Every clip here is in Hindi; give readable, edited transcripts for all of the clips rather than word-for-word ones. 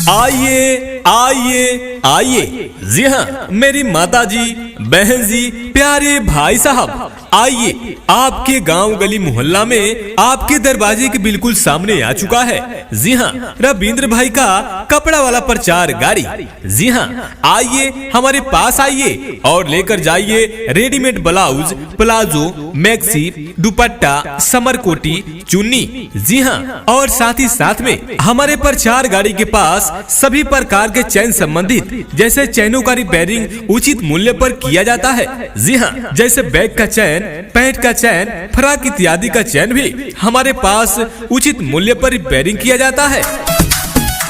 आइए आइए आइए। जी हाँ मेरी माता जी, बहन जी, प्यारे भाई साहब, आइए आपके गांव गली मोहल्ला में आपके दरवाजे के बिल्कुल सामने आ चुका है। जी हाँ रविंद्र भाई का कपड़ा वाला प्रचार गाड़ी। जी हाँ आइए हमारे पास आइए और लेकर जाइए रेडीमेड ब्लाउज, प्लाजो, मैक्सी, दुपट्टा, समर कोटी, चुन्नी। जी हाँ और साथ ही साथ में हमारे प्रचार गाड़ी के पास सभी प्रकार के चैन संबंधित जैसे चैनों का रिपेयरिंग उचित मूल्य पर किया जाता है। जी हाँ जैसे बैग का चैन, पैंट का चैन, फ्रॉक इत्यादि का चैन भी हमारे पास उचित मूल्य पर रिपेयरिंग किया जाता है।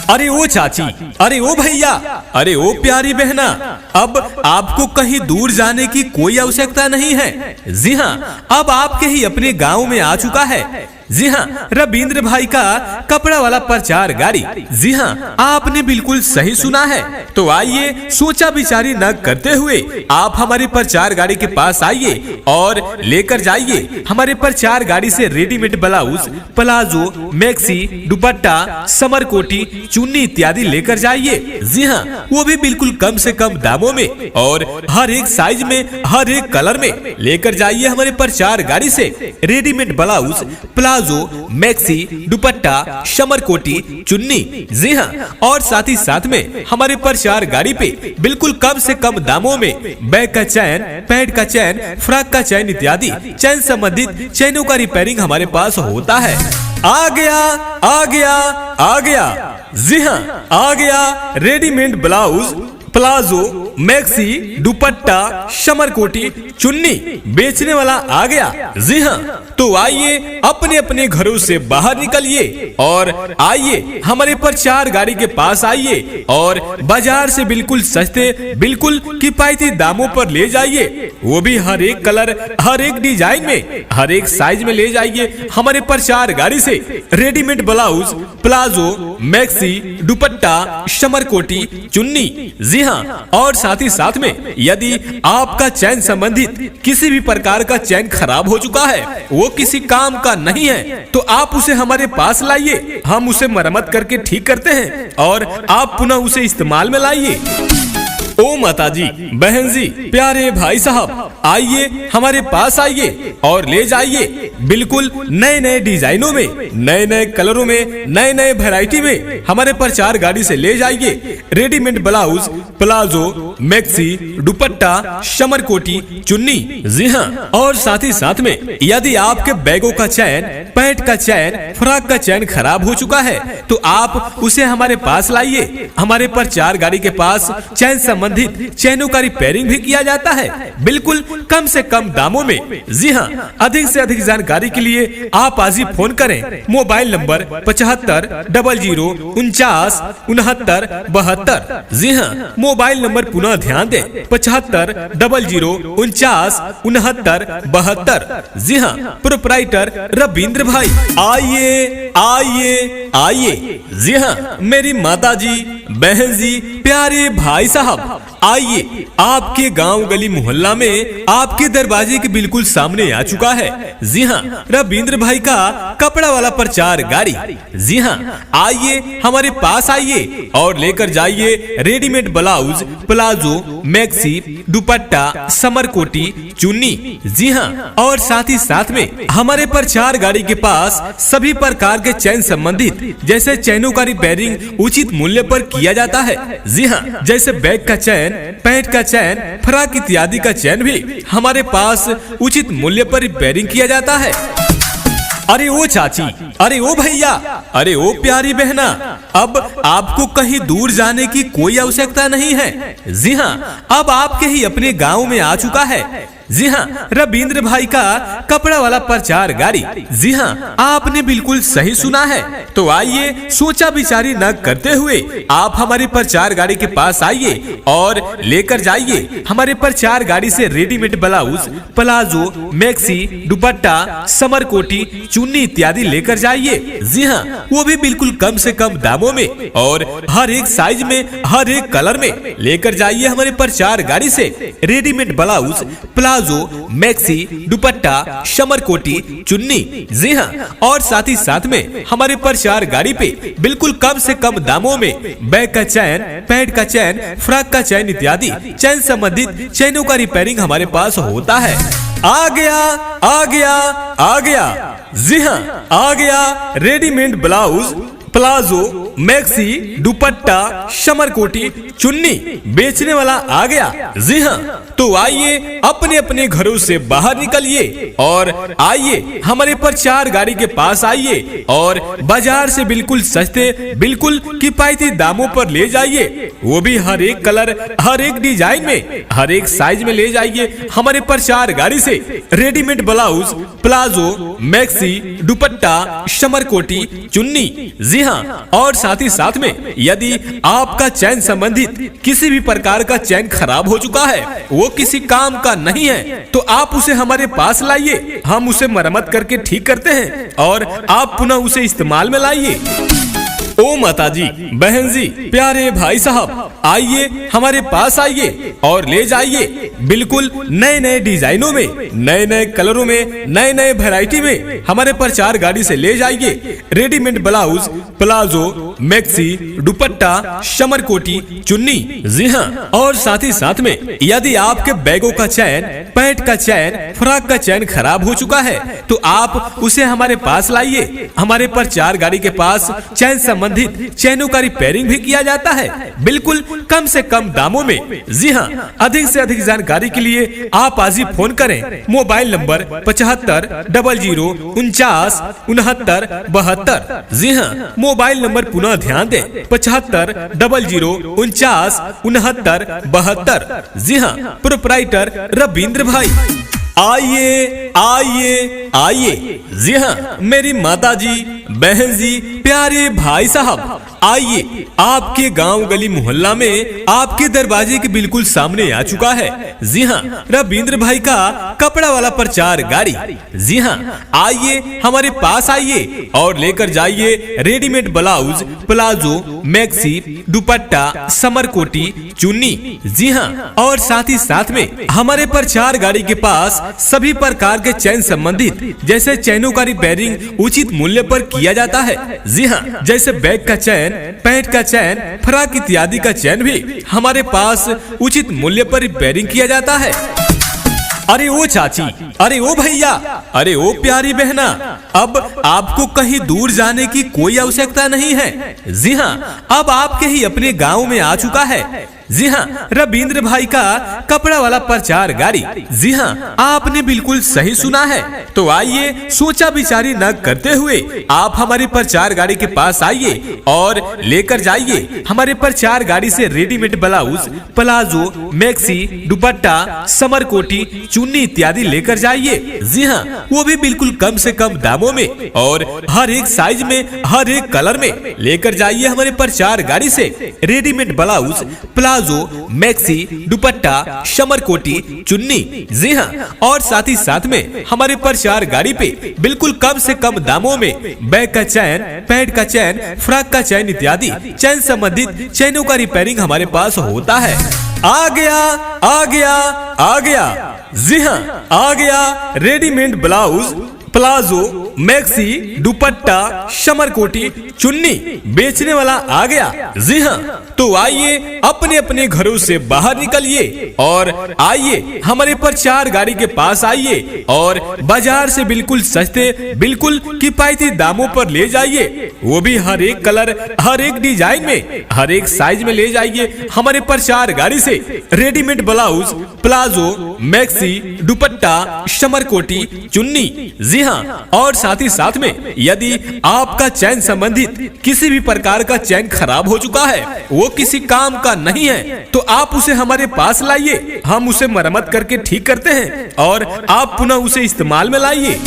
अरे ओ चाची, अरे ओ भैया, अरे ओ प्यारी बहना, अब आपको कहीं दूर जाने की कोई आवश्यकता नहीं है। जी हाँ अब आपके ही अपने गांव में आ चुका है। जी हाँ रविंद्र भाई का कपड़ा वाला प्रचार गाड़ी। जी हाँ आपने बिल्कुल सही सुना है। तो आइए सोचा विचारी न करते हुए आप हमारे प्रचार गाड़ी के पास आइए और लेकर जाइए हमारे प्रचार गाड़ी से रेडीमेड ब्लाउज, प्लाजो, मैक्सी, दुपट्टा, समर कोटी, चुन्नी इत्यादि लेकर जाइए। जी हाँ वो भी बिल्कुल कम से कम दामों में और हर एक साइज में, हर एक कलर में लेकर जाइए हमारे प्रचार गाड़ी से रेडीमेड ब्लाउज, प्लाजो, मैक्सी, दुपट्टा, समर कोटी, चुन्नी। जी हाँ और साथ ही साथ में हमारे प्रचार गाड़ी पे बिल्कुल कम से कम दामों में बैग का चैन, पैंट का चैन, फ्रॉक का चैन इत्यादि चैन संबंधित चैनों का रिपेयरिंग हमारे पास होता है। आ गया आ गया आ गया। जी हाँ आ गया रेडीमेड ब्लाउज, प्लाजो, मैक्सी, दुपट्टा, समर कोटी, चुन्नी बेचने वाला आ गया। जी हाँ तो आइए अपने अपने घरों से बाहर निकलिए और आइए हमारे प्रचार गाड़ी के पास आइए और बाजार से बिल्कुल सस्ते, बिल्कुल किफायती दामों पर ले जाइए। वो भी हर एक कलर, हर एक डिजाइन में, हर एक साइज में ले जाइए हमारे प्रचार गाड़ी से रेडीमेड ब्लाउज, प्लाजो, मैक्सी, दुपट्टा, समर कोटी, चुन्नी। जी हाँ और साथ ही साथ में यदि आपका चैन संबंधित किसी भी प्रकार का चैन खराब हो चुका है, वो किसी काम का नहीं है, तो आप उसे हमारे पास लाइए, हम उसे मरम्मत करके ठीक करते हैं और आप पुनः उसे इस्तेमाल में लाइए। ओ माता जी, बहन जी, प्यारे भाई साहब, आइए हमारे पास आइए और ले जाइए बिल्कुल नए नए डिजाइनों में, नए नए कलरों में, नए नए वैरायटी में हमारे प्रचार गाड़ी से ले जाइए रेडीमेड ब्लाउज, प्लाजो, मैक्सी, दुपट्टा, समर कोटी, चुन्नी। जी हाँ और साथ ही साथ में यदि आपके बैगों का चैन, पैंट का चैन, फ्रॉक का चैन खराब हो चुका है तो आप उसे हमारे पास लाइए। हमारे प्रचार गाड़ी के पास चैन संबंधित चैनों का रिपेयरिंग भी किया जाता है बिल्कुल कम से कम दामों में। जी हाँ अधिक से अधिक जानकारी के लिए आप आज ही फोन करें मोबाइल नंबर 75 00 49 69 72। जी हाँ मोबाइल नंबर पुनः ध्यान दें 75 00 49 69 72। जी हाँ प्रोप्राइटर रविंद्र भाई। आइए आइए आइए। जी हाँ मेरी माता जी, बहन जी, प्यारे भाई साहब, आइए आपके गांव गली मोहल्ला में आपके दरवाजे के बिल्कुल सामने आ चुका है। जी हाँ रविंद्र भाई का कपड़ा वाला प्रचार गाड़ी। जी हाँ आइए हमारे पास आइए और लेकर जाइए रेडीमेड ब्लाउज, प्लाजो, मैक्सी, दुपट्टा, समर कोटी, चुन्नी। जी हाँ और साथ ही साथ में हमारे प्रचार गाड़ी के पास सभी प्रकार के चैन संबंधित जैसे चैनों का रिपेयरिंग उचित मूल्य पर किया जाता है। जी हाँ जैसे बैग का चैन, पैंट का चैन, फ्रॉक इत्यादि का चैन भी हमारे पास उचित मूल्य पर रिपेयरिंग किया जाता है। अरे ओ चाची, अरे ओ भैया, अरे ओ प्यारी बहना, अब आपको कहीं दूर जाने की कोई आवश्यकता नहीं है। जी हाँ अब आपके ही अपने गांव में आ चुका है। जी हाँ रविंद्र भाई का कपड़ा वाला प्रचार गाड़ी। जी हाँ आपने बिल्कुल सही सुना है। तो आइए सोचा विचारी न करते हुए आप हमारे प्रचार गाड़ी के पास आइए और लेकर जाइए हमारे प्रचार गाड़ी से रेडीमेड ब्लाउज, प्लाजो, मैक्सी, दुपट्टा, समर कोटी, चुन्नी इत्यादि लेकर जाइए। जी हाँ वो भी बिल्कुल कम से कम दामों में और हर एक साइज में, हर एक कलर में लेकर जाइए हमारे प्रचार गाड़ी से readymade blouse, palazzo, palazzo, maxi, दुपट्टा, समर कोटी, चुन्नी। जी हाँ, और साथ ही साथ में हमारे प्रचार गाड़ी पे बिल्कुल कम से कम दामों में बैग का चैन, पैड का चैन, फ्रॉक का चैन इत्यादि चैन संबंधित चैनों का रिपेयरिंग हमारे पास होता है। आ गया आ गया आ गया, जी हाँ आ गया रेडीमेड ब्लाउज, प्लाजो, मैक्सी, दुपट्टा, समर कोटी, चुन्नी बेचने वाला आ गया। जी हाँ, तो आइए अपने अपने घरों से बाहर निकलिए और आइए हमारे प्रचार गाड़ी के पास आइए और बाजार से बिल्कुल सस्ते, बिल्कुल किफायती दामों पर ले जाइए। वो भी हर एक कलर, हर एक डिजाइन में, हर एक साइज में ले जाइए हमारे प्रचार गाड़ी से। रेडीमेड ब्लाउज, प्लाजो, मैक्सी, दुपट्टा, समर कोटी, चुन्नी। जी हाँ, और साथ ही साथ में यदि आपका चैन संबंधित किसी भी प्रकार का चैन खराब हो चुका है, वो किसी काम का नहीं है, तो आप उसे हमारे पास लाइए, हम उसे मरम्मत करके ठीक करते हैं और आप पुनः उसे इस्तेमाल में लाइए। ओ माता जी, बहन जी, प्यारे भाई साहब, आइए हमारे पास आइए और ले जाइए बिल्कुल नए नए डिजाइनों में, नए नए कलरों में, नए नए वैरायटी में हमारे प्रचार गाड़ी से ले जाइए रेडीमेड ब्लाउज, प्लाजो, मैक्सी, दुपट्टा, समर कोटी, चुन्नी। जी हाँ, और साथ ही साथ में यदि आपके बैगों का चैन, पैंट का चैन, फ्रॉक का चैन खराब हो चुका है, तो आप उसे हमारे पास लाइए। हमारे प्रचार गाड़ी के पास चैन संबंधित चैनों का रिपेयरिंग भी किया जाता है बिल्कुल कम से कम दामों में। जी हाँ, अधिक से अधिक जानकारी के लिए आप आज ही फोन करें। Mobile number 75 00 49 69 72। जी हाँ, मोबाइल नंबर पुनः ध्यान दें, 75 00 49 69 72। जी हाँ, प्रोप्राइटर रविंद्र भाई। आइए आइए आइए, जी हाँ मेरी माता जी, बहन जी, प्यारे भाई साहब, आइए आपके गांव गली मोहल्ला में आपके दरवाजे के बिल्कुल सामने आ चुका है। जी हाँ, रविंद्र भाई का कपड़ा वाला प्रचार गाड़ी। जी हाँ, आइए हमारे पास आइए और लेकर जाइए रेडीमेड ब्लाउज, प्लाजो, मैक्सी, दुपट्टा, समर कोटी, चुन्नी। जी हाँ, और साथ ही साथ में हमारे प्रचार गाड़ी के पास सभी प्रकार के चैन संबंधित जैसे चैनों का रिपेयरिंग उचित मूल्य पर किया जाता है। जी हाँ, जैसे बैग का चैन, पैंट का चैन, फ्रॉक इत्यादि का चैन भी हमारे पास उचित मूल्य पर रिपेयरिंग किया जाता है। अरे ओ चाची, अरे ओ भैया, अरे ओ प्यारी बहना, अब आपको कहीं दूर जाने की कोई आवश्यकता नहीं है। जी हाँ, अब आपके ही अपने गांव में आ चुका है। जी हाँ, रविंद्र भाई का कपड़ा वाला प्रचार गाड़ी। जी हाँ, आपने बिल्कुल सही सुना है। तो आइए सोचा विचारी न करते हुए आप हमारे प्रचार गाड़ी के पास आइए और लेकर जाइए हमारे प्रचार गाड़ी से रेडीमेड ब्लाउज, प्लाजो, मैक्सी, दुपट्टा, समर कोटी, चुन्नी इत्यादि लेकर जाइए। जी हाँ, वो भी बिल्कुल कम से कम दामों में और हर एक साइज में, हर एक कलर में लेकर जाइए हमारे प्रचार गाड़ी से रेडीमेड ब्लाउज, प्लाजो, मैक्सी, दुपट्टा, समर कोटी, चुन्नी। जी हाँ, और साथ ही साथ में हमारे प्रचार गाड़ी पे बिल्कुल कम से कम दामों में बैग का चैन, पैड का चैन, फ्रॉक का चैन इत्यादि चैन संबंधित चैनों का रिपेयरिंग हमारे पास होता है। आ गया आ गया आ गया, जी हाँ आ गया रेडीमेड ब्लाउज, प्लाजो, मैक्सी, दुपट्टा, समर कोटी, चुन्नी बेचने वाला आ गया। जी हाँ, तो आइए अपने अपने घरों से बाहर निकलिए और आइए हमारे प्रचार गाड़ी के पास आइए और बाजार से बिल्कुल सस्ते, बिल्कुल किफायती दामों पर ले जाइए। वो भी हर एक कलर, हर एक डिजाइन में, हर एक साइज में ले जाइए हमारे प्रचार गाड़ी से। रेडीमेड ब्लाउज, प्लाजो, मैक्सी, दुपट्टा, समर कोटी, चुन्नी। जी हाँ, और साथ ही साथ में यदि आपका चैन संबंधित किसी भी प्रकार का चैन खराब हो चुका है, वो किसी काम का नहीं है, तो आप उसे हमारे पास लाइए, हम उसे मरम्मत करके ठीक करते हैं और आप पुनः उसे इस्तेमाल में लाइए।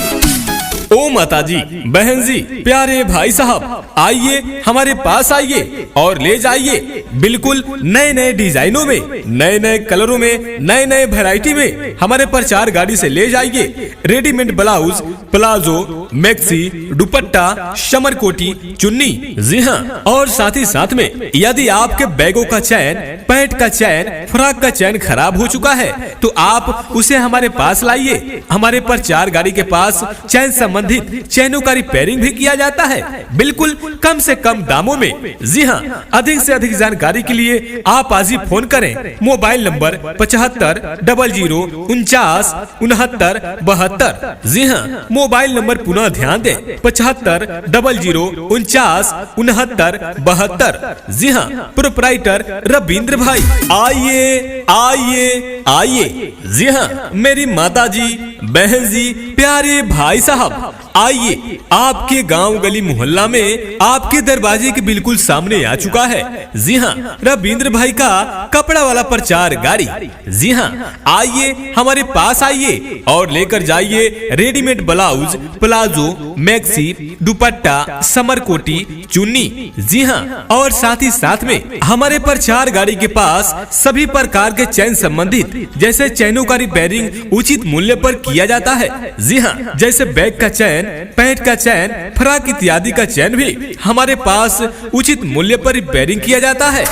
ओ माताजी, बहन जी, प्यारे भाई साहब, आइए हमारे पास आइए और ले जाइए बिल्कुल नए नए डिजाइनों में, नए नए कलरों में, नए नए वैरायटी में हमारे प्रचार गाड़ी से ले जाइए readymade blouse, palazzo, maxi, dupatta, summer कोटी, चुन्नी। जी हाँ, और साथ ही साथ में यदि आपके बैगों का चैन, पैंट का चैन, फ्रॉक का चैन खराब हो चुका है तो आप उसे हमारे पास लाइए। हमारे प्रचार गाड़ी के पास चैन संबंधित चैनों का रिपेयरिंग भी किया जाता है, बिल्कुल कम से कम दामों में। जी हाँ, अधिक से अधिक जानकारी के लिए आप आज ही फोन करें। Mobile number 75 00 49 69 72। जी हाँ, मोबाइल नंबर पुनः ध्यान दें, 75 00 49 69 72। जी हाँ, प्रोप्राइटर रविंद्र भाई। आइए आइए आइए। जी हाँ, मेरी माता जी, बहन जी, प्यारे भाई साहब, आइए आपके गांव गली मोहल्ला में आपके दरवाजे के बिल्कुल सामने आ चुका है। जी हाँ, रविंद्र भाई का कपड़ा वाला प्रचार गाड़ी। जी हाँ, आइए हमारे पास आइए और लेकर जाइए रेडीमेड ब्लाउज, प्लाजो, मैक्सी, दुपट्टा, समर कोटी, चुन्नी। जी हाँ, और साथ ही साथ में हमारे प्रचार गाड़ी के पास सभी प्रकार के चैन संबंधित जैसे चैनों का रिपेयरिंग उचित मूल्य पर किया जाता है। जी हाँ, जैसे बैग का चैन, पैंट का चैन, फ्रॉक इत्यादि का चैन भी हमारे पास उचित मूल्य पर रिपेयरिंग किया जाता है।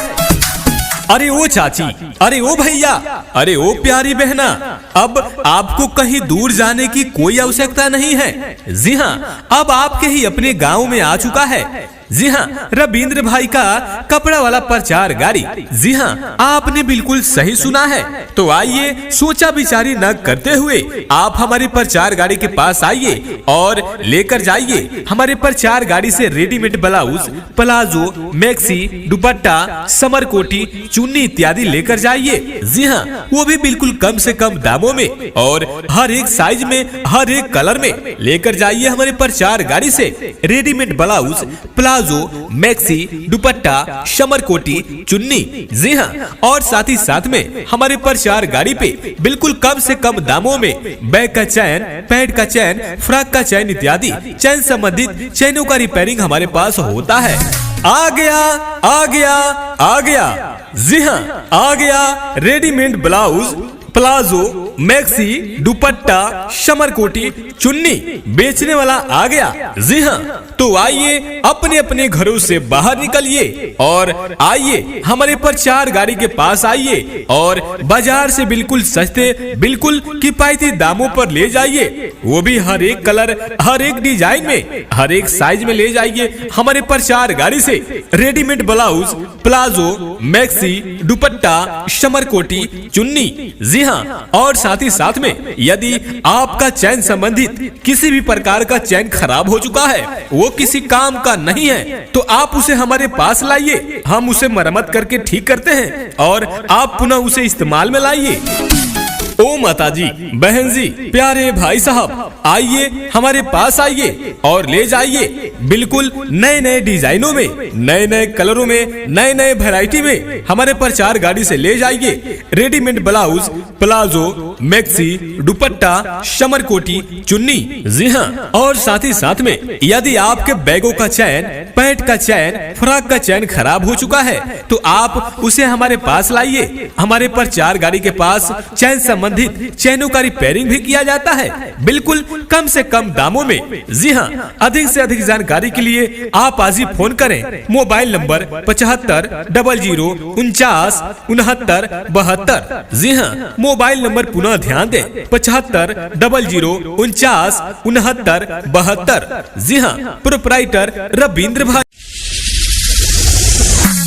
अरे ओ चाची, अरे ओ भैया, अरे ओ प्यारी बहना, अब आपको कहीं दूर जाने की कोई आवश्यकता नहीं है। जी हाँ, अब आपके ही अपने गांव में आ चुका है। जी हाँ, रविंद्र भाई का कपड़ा वाला प्रचार गाड़ी। जी हाँ, आपने बिल्कुल सही सुना है। तो आइए सोचा विचारी न करते हुए आप हमारी प्रचार गाड़ी के पास आइए और लेकर जाइए हमारे प्रचार गाड़ी से रेडीमेड ब्लाउज, प्लाजो, मैक्सी, दुपट्टा, समर कोटी, चुन्नी इत्यादि लेकर जाइए। जी हाँ, वो भी बिल्कुल कम से कम दामों में और हर एक साइज में, हर एक कलर में लेकर जाइए हमारे प्रचार गाड़ी से readymade blouse, palazzo, maxi, dupatta, summer कोटी, चुन्नी। जी हाँ, और साथ ही साथ में हमारे प्रचार गाड़ी पे बिल्कुल कम से कम दामों में बैग का चैन, पैंट का चैन, फ्रॉक का चैन इत्यादि चैन संबंधित चैनों का रिपेयरिंग हमारे पास होता है। आ गया आ गया आ गया। जी हाँ, आ गया readymade blouse, palazzo, maxi, dupatta, summer कोटी, चुन्नी बेचने वाला आ गया। जी हाँ, तो आइए अपने अपने घरों से बाहर निकलिए और आइए हमारे प्रचार गाड़ी के पास आइए और बाजार से बिल्कुल सस्ते, बिल्कुल किफायती दामों पर ले जाइए। वो भी हर एक कलर, हर एक डिजाइन में, हर एक साइज में ले जाइए हमारे प्रचार गाड़ी से readymade blouse, palazzo, maxi, dupatta, summer कोटी, चुन्नी। जी हाँ, और साथ ही साथ में यदि आपका चैन संबंधित किसी भी प्रकार का चैन खराब हो चुका है, वो किसी काम का नहीं है, तो आप उसे हमारे पास लाइए। हम उसे मरम्मत करके ठीक करते हैं और आप पुनः उसे इस्तेमाल में लाइए। ओ माताजी, बहन जी, प्यारे भाई साहब, आइए हमारे पास आइए और ले जाइए बिल्कुल नए नए डिजाइनों में, नए नए कलरों में, नए नए वैरायटी में हमारे प्रचार गाड़ी से ले जाइए readymade blouse, palazzo, maxi, dupatta, summer कोटी, चुन्नी। जी हाँ, और साथ ही साथ में यदि आपके बैगों का चैन, पैंट का चैन, फ्रॉक का चैन खराब हो चुका है तो आप उसे हमारे पास लाइए। हमारे प्रचार गाड़ी के पास चैन संबंधित चैनों का रिपेयरिंग भी किया जाता है, बिल्कुल कम से कम दामों में। जी हाँ, अधिक से अधिक जानकारी के लिए आप आज ही फोन करें। Mobile number 75 00 49 69 72। जी हाँ, मोबाइल नंबर पुनः ध्यान दें, 75 00 49 69 72। जी हाँ, प्रोप्राइटर रविंद्र भाई।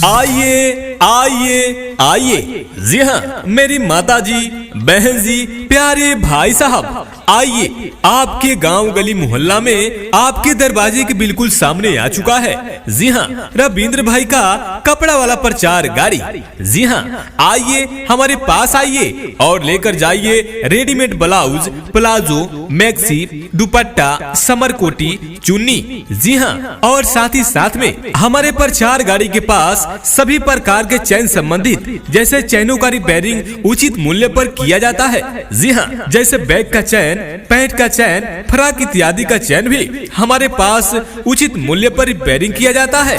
आइए आइए आइए। जी हाँ, मेरी माता जी, बहन जी, प्यारे भाई साहब, आइए आपके गांव गली मोहल्ला में आपके दरवाजे के बिल्कुल सामने आ चुका है। जी हाँ, रविंद्र भाई का कपड़ा वाला प्रचार गाड़ी। जी हाँ, आइए हमारे पास आइए और लेकर जाइए रेडीमेड ब्लाउज, प्लाजो, मैक्सी, दुपट्टा, समर कोटी, चुन्नी। जी हाँ, और साथ ही साथ में हमारे प्रचार गाड़ी के पास सभी प्रकार के चैन संबंधित जैसे चैनों का रिपेयरिंग उचित मूल्य पर किया जाता है। जी हाँ, जैसे बैग का चयन, पैंट का चयन, फ्रॉक इत्यादि का चयन भी हमारे पास उचित मूल्य पर रिपेयरिंग किया जाता है।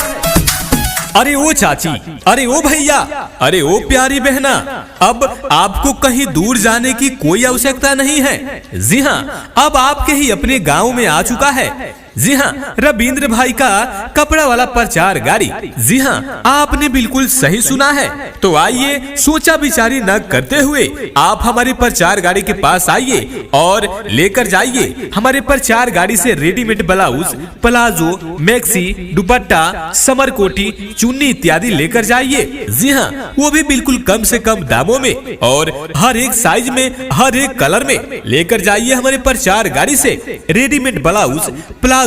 अरे ओ चाची, अरे ओ भैया, अरे ओ प्यारी बहना, अब आपको कहीं दूर जाने की कोई आवश्यकता नहीं है। जी हाँ, अब आपके ही अपने गांव में आ चुका है। जी हाँ, रविंद्र भाई का कपड़ा वाला प्रचार गाड़ी। जी हाँ, आपने बिल्कुल सही सुना है। तो आइए, सोचा विचारी न करते हुए आप हमारे प्रचार गाड़ी के पास आइए और लेकर जाइए हमारे प्रचार गाड़ी से रेडीमेड ब्लाउज, प्लाजो, मैक्सी, दुपट्टा, समर कोटी, चुन्नी इत्यादि लेकर जाइए। जी हाँ, वो भी बिल्कुल कम से कम दामों में और हर एक साइज में, हर एक कलर में लेकर जाइए हमारे प्रचार गाड़ी से रेडीमेड ब्लाउज, प्लाजो,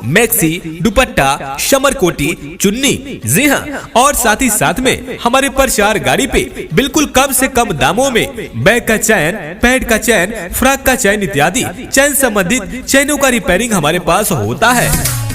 मैक्सी, दुपट्टा, समर कोटी, चुन्नी। जी हाँ, और साथ ही साथ में हमारे प्रचार गाड़ी पे बिल्कुल कम से कम दामों में बैग का चयन, पैंट का चयन, फ्रॉक का चयन इत्यादि चयन संबंधित चयनों का रिपेयरिंग हमारे पास होता है।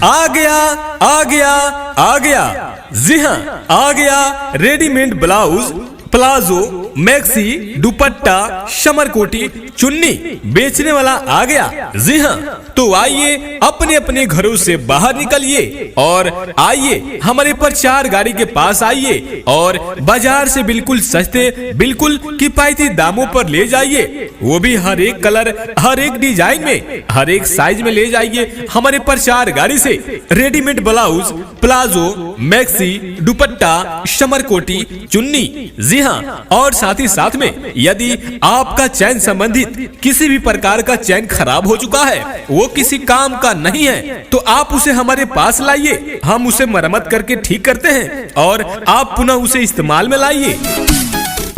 आ गया, आ गया, आ गया। जी हाँ, आ गया रेडीमेड ब्लाउज, प्लाजो, मैक्सी, दुपट्टा, समर कोटी, चुन्नी बेचने वाला आ गया। जी हाँ, तो आइए अपने अपने घरों से बाहर निकलिए और आइए हमारे प्रचार गाड़ी के पास आइए और बाजार से बिल्कुल सस्ते, बिल्कुल किफायती दामों पर ले जाइए। वो भी हर एक कलर, हर एक डिजाइन में, हर एक साइज में ले जाइए हमारे प्रचार गाड़ी से रेडीमेड ब्लाउज, प्लाजो, मैक्सी, दुपट्टा, समर कोटी, चुन्नी। जी हाँ, और साथ ही साथ में यदि आपका चैन संबंधित किसी भी प्रकार का चैन खराब हो चुका है, वो किसी काम का नहीं है, तो आप उसे हमारे पास लाइए, हम उसे मरम्मत करके ठीक करते हैं और आप पुनः उसे इस्तेमाल में लाइए।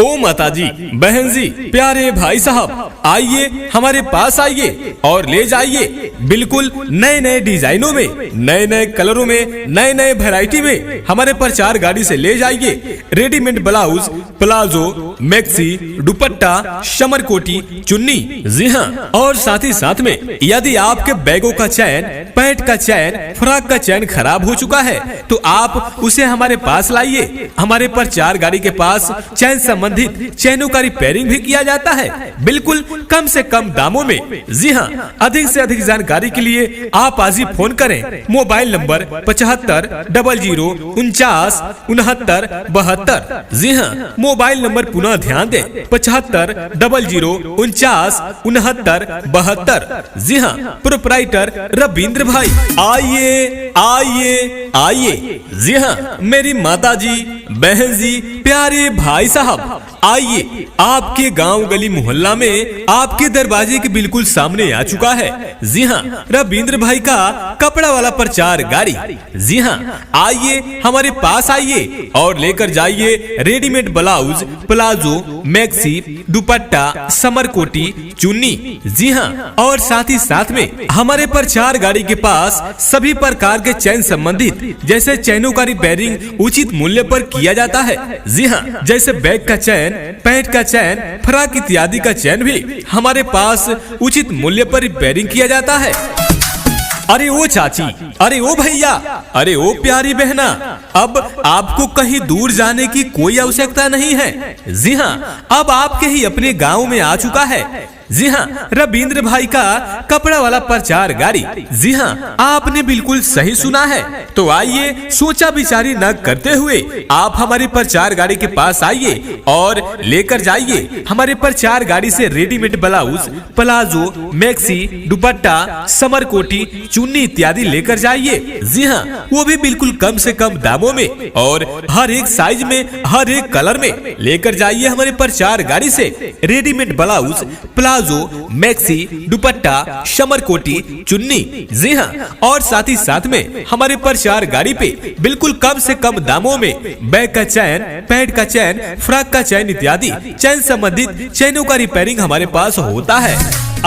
ओ माताजी, बहन जी, प्यारे भाई साहब, आइए हमारे पास आइए और ले जाइए बिल्कुल नए नए डिजाइनों में, नए नए कलरों में, नए नए वैरायटी में हमारे प्रचार गाड़ी से ले जाइए रेडीमेड ब्लाउज, प्लाजो, मैक्सी, दुपट्टा, समर कोटी, चुन्नी। जी हाँ, और साथ ही साथ में यदि आपके बैगों का चयन, पैंट का चयन, फ्रॉक का चयन खराब हो चुका है, तो आप उसे हमारे पास लाइए। हमारे प्रचार गाड़ी के पास चैन संबंधित चैनों का रिपेयरिंग भी किया जाता है बिल्कुल कम से कम दामों में। जी हाँ, अधिक से अधिक जानकारी के लिए आप आज ही फोन करें। Mobile number 75 00 49 69 72। जी हाँ, मोबाइल नंबर पुनः ध्यान दें, 75 00 49 69 72। जी हाँ, प्रोप्राइटर रविंद्र भाई। आइए, आइए, आइए। जी हाँ, मेरी माता जी, बहन जी, प्यारे भाई साहब, आइए, आपके गांव गली मोहल्ला में आपके दरवाजे के बिल्कुल सामने आ चुका है। जी हाँ, रविंद्र भाई का कपड़ा वाला प्रचार गाड़ी। जी हाँ, आइए हमारे पास आइए और लेकर जाइए रेडीमेड ब्लाउज, प्लाजो, मैक्सी, दुपट्टा, समर कोटी, चुन्नी। जी हाँ, और साथ ही साथ में हमारे प्रचार गाड़ी के पास सभी प्रकार के चैन संबंधित जैसे चैनों का रिपेयरिंग उचित मूल्य पर किया जाता है। जी हाँ, जैसे बैग का चैन, पैंट का चैन, फ्रॉक इत्यादि का चैन भी हमारे पास उचित मूल्य पर रिपेयरिंग किया जाता है। अरे ओ चाची, अरे ओ भैया, अरे ओ प्यारी बहना, अब आपको कहीं दूर जाने की कोई आवश्यकता नहीं है। जी हाँ, अब आपके ही अपने गांव में आ चुका है। जी हाँ, रविंद्र भाई का कपड़ा वाला प्रचार गाड़ी। जी हाँ, आपने बिल्कुल सही सुना है। तो आइए, सोचा विचारी न करते हुए आप हमारे प्रचार गाड़ी के पास आइए और लेकर जाइए हमारे प्रचार गाड़ी से रेडीमेड ब्लाउज, प्लाजो, मैक्सी, दुपट्टा, समर कोटी, चुन्नी इत्यादि लेकर जाइए। जी हाँ, वो भी बिल्कुल कम से कम दामों में और हर एक साइज में, हर एक कलर में लेकर जाइए हमारे प्रचार गाड़ी से रेडीमेड ब्लाउज, प्लाजो, मैक्सी, दुपट्टा, समर कोटी, चुन्नी। जी हाँ, और साथ ही साथ में हमारे प्रचार गाड़ी पे बिल्कुल कम से कम दामों में बैग का चैन, पैंट का चैन, फ्रॉक का चैन इत्यादि चैन संबंधित चैनों का रिपेयरिंग हमारे पास होता है।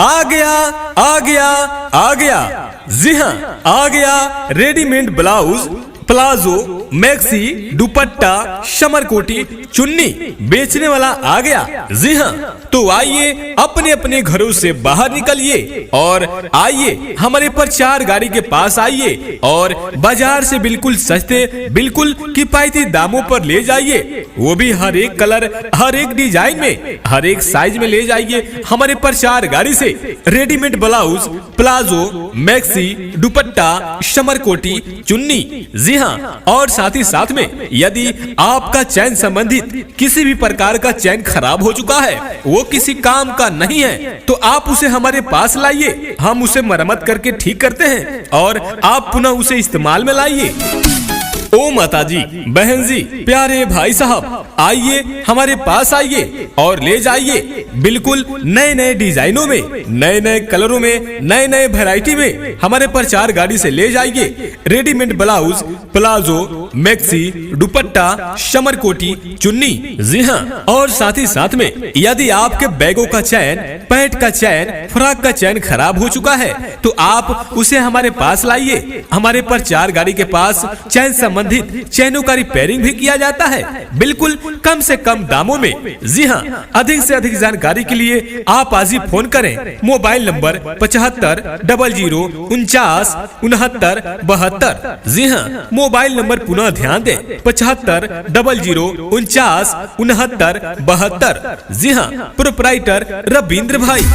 आ गया, आ गया, आ गया। जी हाँ, आ गया readymade blouse, palazzo, maxi, dupatta, समरकोटी, चुन्नी बेचने वाला आ गया। जी हाँ, तो आइए अपने अपने घरों से बाहर निकलिए और आइए हमारे प्रचार गाड़ी के पास आइए और बाजार से बिल्कुल सस्ते, बिल्कुल किफायती दामों पर ले जाइए। वो भी हर एक कलर, हर एक डिजाइन में, हर एक साइज में ले जाइए हमारे प्रचार गाड़ी से। Readymade blouse, palazzo, maxi, dupatta, समरकोटी, चुन्नी। जी हाँ, और साथ ही साथ में यदि आपका चैन संबंधित किसी भी प्रकार का चैन खराब हो चुका है, वो किसी काम का नहीं है, तो आप उसे हमारे पास लाइए। हम उसे मरम्मत करके ठीक करते हैं और आप पुनः उसे इस्तेमाल में लाइए। ओ माता जी, बहन जी, प्यारे भाई साहब, आइए हमारे पास आइए और ले जाइए बिल्कुल नए नए डिजाइनों में, नए नए कलरों में, नए नए वैरायटी में हमारे प्रचार गाड़ी से ले जाइए। Readymade blouse, palazzo, maxi, dupatta, समरकोटी, चुन्नी। जी हाँ, और साथ ही साथ में यदि आपके बैगों का चैन, पैंट का चैन, फ्रॉक का चैन खराब हो चुका है, तो आप उसे हमारे पास लाइए। हमारे प्रचार गाड़ी के पास चैन संबंधित चैनों का रिपेयरिंग भी किया जाता है, बिल्कुल कम से कम दामों में। जी हाँ, अधिक से अधिक जानकारी के लिए आप आज ही फोन करें। Mobile number 75 00 49 69 72। जी हाँ, मोबाइल नंबर पुनः ध्यान दें, 75 00 49 69 72। जी हाँ, प्रोप्राइटर रविंद्र भाई।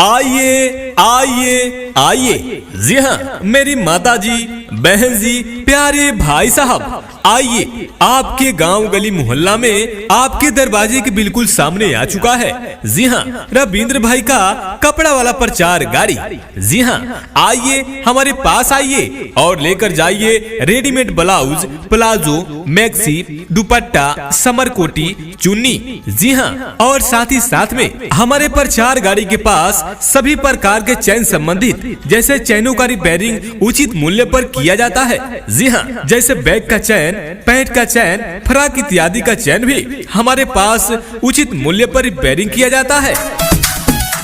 आइए आइए आइए। जी हाँ, मेरी माता जी, बहन जी, प्यारे भाई साहब, आइए आपके गांव गली मोहल्ला में आपके दरवाजे के बिल्कुल सामने आ चुका है। जी हाँ, रविंद्र भाई का कपड़ा वाला प्रचार गाड़ी। जी हाँ, आइए हमारे पास आइए और लेकर जाइए readymade blouse, palazzo, maxi, dupatta, समरकोटी, चुन्नी। जी हाँ, और साथ ही साथ में हमारे प्रचार गाड़ी के पास सभी प्रकार के चैन संबंधित, जैसे चैनों का रिपेयरिंग उचित मूल्य पर किया जाता है। जी हाँ, जैसे बैग का चैन, पैंट का चैन, फ्रॉक इत्यादि का चैन भी हमारे पास उचित मूल्य पर रिपेयरिंग किया जाता है।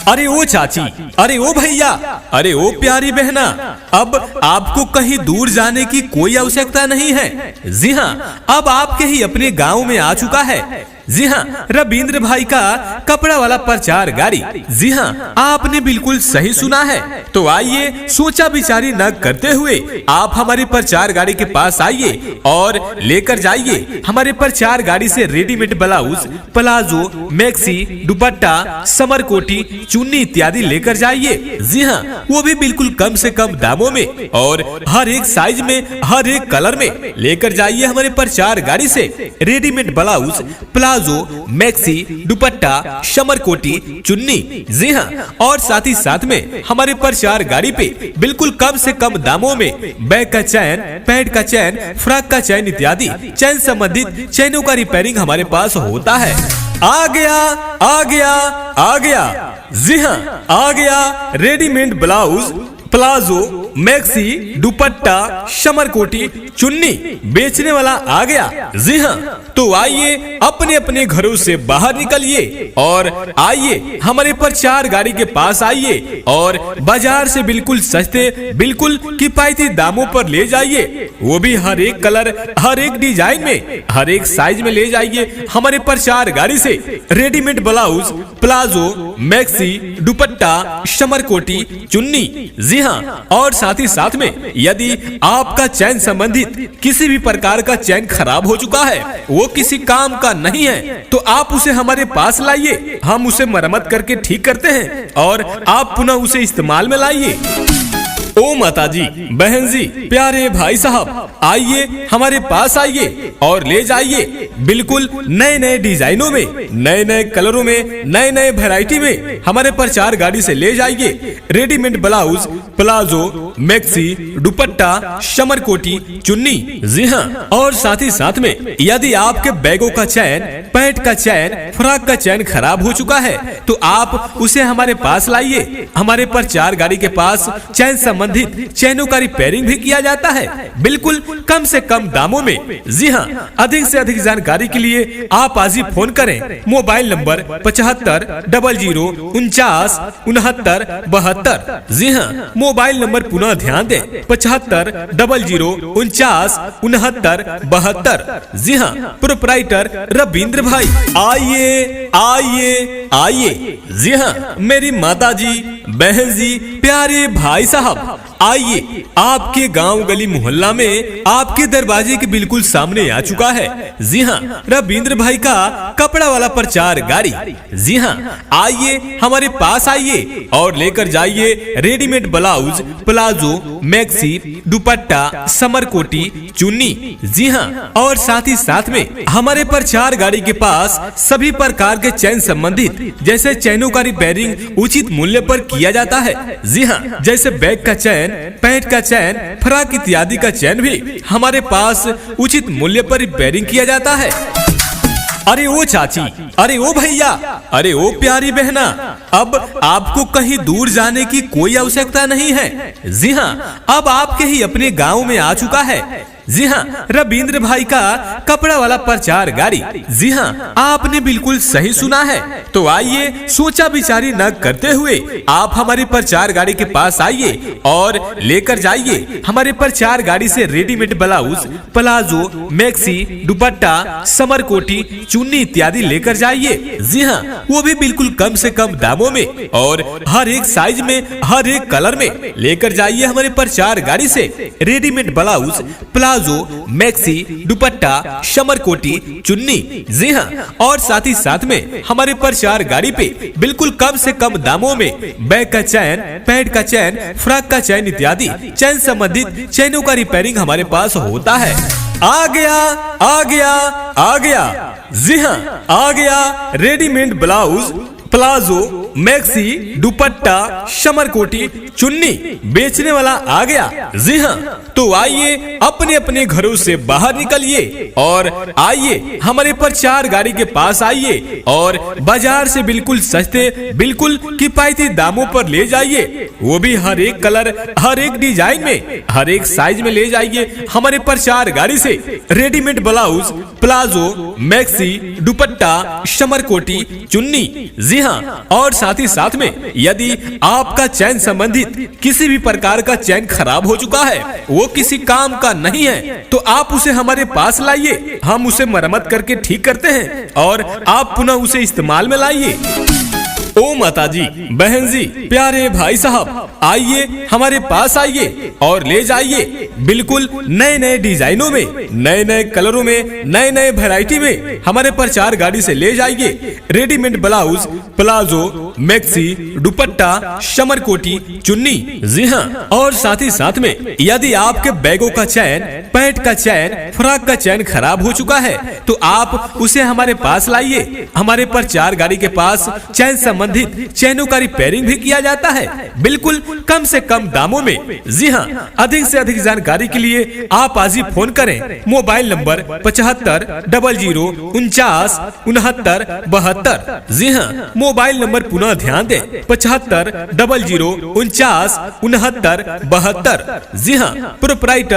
अरे ओ चाची, अरे ओ भैया, अरे ओ प्यारी बहना, अब आपको कहीं दूर जाने की कोई आवश्यकता नहीं है। जी हाँ, अब आपके ही अपने गांव में आ चुका है। जी हाँ, रविंद्र भाई का कपड़ा वाला प्रचार गाड़ी। जी हाँ, आपने बिल्कुल सही सुना है। तो आइए सोचा विचारी न करते हुए आप हमारे प्रचार गाड़ी के पास आइए और लेकर जाइए हमारे प्रचार गाड़ी से readymade blouse, palazzo, maxi, dupatta, समरकोटी, चुन्नी इत्यादि लेकर जाइए। जी हाँ, वो भी बिल्कुल कम से कम दामों में और हर एक साइज में, हर एक कलर में लेकर जाइए हमारे प्रचार गाड़ी से। Readymade blouse, palazzo, maxi, dupatta, समरकोटी, चुन्नी। जी हाँ, और साथ ही साथ में हमारे प्रचार गाड़ी पे बिल्कुल कम से कम दामों में बैग का चैन, पैंट का चैन, फ्रॉक का चैन इत्यादि चैन संबंधित चैनों का रिपेयरिंग हमारे पास होता है। आ गया आ गया आ गया। जी हाँ, आ गया readymade blouse, palazzo, maxi, dupatta, समरकोटी, चुन्नी बेचने वाला आ गया। जी हाँ, तो आइए अपने अपने घरों से बाहर निकलिए और आइए हमारे प्रचार गाड़ी के पास आइए और बाजार से बिल्कुल सस्ते, बिल्कुल किफायती दामों पर ले जाइए। वो भी हर एक कलर, हर एक डिजाइन में, हर एक साइज में ले जाइए हमारे प्रचार गाड़ी से। Readymade blouse, palazzo, maxi, dupatta, समरकोटी, चुन्नी। जी हाँ, और साथ ही साथ में यदि आपका चैन संबंधित किसी भी प्रकार का चैन खराब हो चुका है, वो किसी काम का नहीं है, तो आप उसे हमारे पास लाइए। हम उसे मरम्मत करके ठीक करते हैं और आप पुनः उसे इस्तेमाल में लाइए। ओ माता जी, बहन जी, प्यारे भाई साहब, आइए हमारे पास आइए और ले जाइए बिल्कुल नए नए डिजाइनों में, नए नए कलरों में, नए नए वैरायटी में हमारे प्रचार गाड़ी से ले जाइए readymade blouse, palazzo, maxi, dupatta, समरकोटी, चुन्नी। जी हाँ, और साथ ही साथ में यदि आपके बैगों का चैन, पैंट का चैन, फ्रॉक का चैन खराब हो चुका है, तो आप उसे हमारे पास लाइए। हमारे प्रचार गाड़ी के पास चैन संबंधित चैनों का रिपेयरिंग भी किया जाता है, बिल्कुल कम से कम दामों में। जी हाँ, अधिक से अधिक जानकारी के लिए आप आज ही फोन करें। Mobile number 75 00 49 69 72। जी हाँ, मोबाइल नंबर पुनः पुनः ध्यान दें 7500496972। जी हाँ, प्रोपराइटर रविंद्र भाई। आइए आइए आइए, जी हाँ मेरी माता जी, बहन जी, प्यारे भाई साहब, आइए आपके गांव गली मोहल्ला में आपके दरवाजे के बिल्कुल सामने आ चुका है। जी हाँ, रविंद्र भाई का कपड़ा वाला प्रचार गाड़ी। जी हाँ, आइए हमारे पास आइए और लेकर जाइए रेडीमेड ब्लाउज, प्लाजो, मैक्सी, दुपट्टा, समर कोटी, चुन्नी। जी हाँ, और साथ ही साथ में हमारे प्रचार गाड़ी के पास सभी प्रकार के चैन संबंधित, जैसे चैनों का रिपेयरिंग उचित मूल्य पर किया जाता है। जी हाँ, जैसे बैग का चैन, पैंट का चैन, फ्रॉक इत्यादि का चैन भी हमारे पास उचित मूल्य पर रिपेयरिंग किया जाता है। अरे ओ चाची, अरे ओ भैया, अरे ओ प्यारी बहना, अब आपको कहीं दूर जाने की कोई आवश्यकता नहीं है। जी हाँ, अब आपके ही अपने गांव में आ चुका है। जी हाँ, रविंद्र भाई का कपड़ा वाला प्रचार गाड़ी। जी हाँ, आपने बिल्कुल सही सुना है। तो आइए सोचा विचारी न करते हुए आप हमारे प्रचार गाड़ी के पास आइए और लेकर जाइए हमारे प्रचार गाड़ी से रेडीमेड ब्लाउज, प्लाजो, मैक्सी, दुपट्टा, समर कोटी, चुन्नी इत्यादि लेकर जाइए। जी हाँ, वो भी बिल्कुल कम से कम दामों में और हर एक साइज में, हर एक कलर में लेकर जाइए हमारे प्रचार गाड़ी से रेडीमेड ब्लाउज, प्लाजो, मैक्सी, दुपट्टा, समर कोटी, चुन्नी। जी हाँ, और साथ ही साथ में हमारे प्रचार गाड़ी पे बिल्कुल कम से कम दामों में बैग का चैन, पैंट का चैन, फ्रॉक का चैन इत्यादि चैन संबंधित चैनों का रिपेयरिंग हमारे पास होता है। आ गया आ गया आ गया, जी हाँ आ गया रेडीमेड ब्लाउज, प्लाजो, मैक्सी, दुपट्टा, समर कोटी, चुन्नी बेचने वाला आ गया। जी हाँ, तो आइए अपने अपने घरों से बाहर निकलिए और आइए हमारे प्रचार गाड़ी के पास आइए और बाजार से बिल्कुल सस्ते, बिल्कुल किफायती दामों पर ले जाइए। वो भी हर एक कलर, हर एक डिजाइन में, हर एक साइज में ले जाइए हमारे प्रचार गाड़ी से रेडीमेड ब्लाउज, प्लाजो, मैक्सी, दुपट्टा, समर कोटी, चुन्नी। जी हाँ, और साथ ही साथ में यदि आपका चैन संबंधित किसी भी प्रकार का चैन खराब हो चुका है, वो किसी काम का नहीं है, तो आप उसे हमारे पास लाइए, हम उसे मरम्मत करके ठीक करते हैं और आप पुनः उसे इस्तेमाल में लाइए। ओ माता जी, बहन जी, प्यारे भाई साहब, आइए हमारे पास आइए और ले जाइए बिल्कुल नए नए डिजाइनों में, नए नए कलरों में, नए नए वैरायटी में हमारे प्रचार गाड़ी से ले जाइए रेडीमेड ब्लाउज, प्लाजो, मैक्सी, दुपट्टा, समर कोटी, चुन्नी। जी हाँ, और साथ ही साथ में यदि आपके बैगों का चैन, पैंट का चैन, फ्रॉक का चैन खराब हो चुका है, तो आप उसे हमारे पास लाइए। हमारे प्रचार गाड़ी के पास चैन संबंधित चैनों का रिपेयरिंग भी किया जाता है बिल्कुल कम से कम दामों में। जी हाँ, अधिक से अधिक जानकारी के लिए आप आज ही फोन करें। Mobile number 7500496972। जी हाँ, मोबाइल नंबर पुनः ध्यान दें 7500496972। जी हाँ, प्रोपराइटर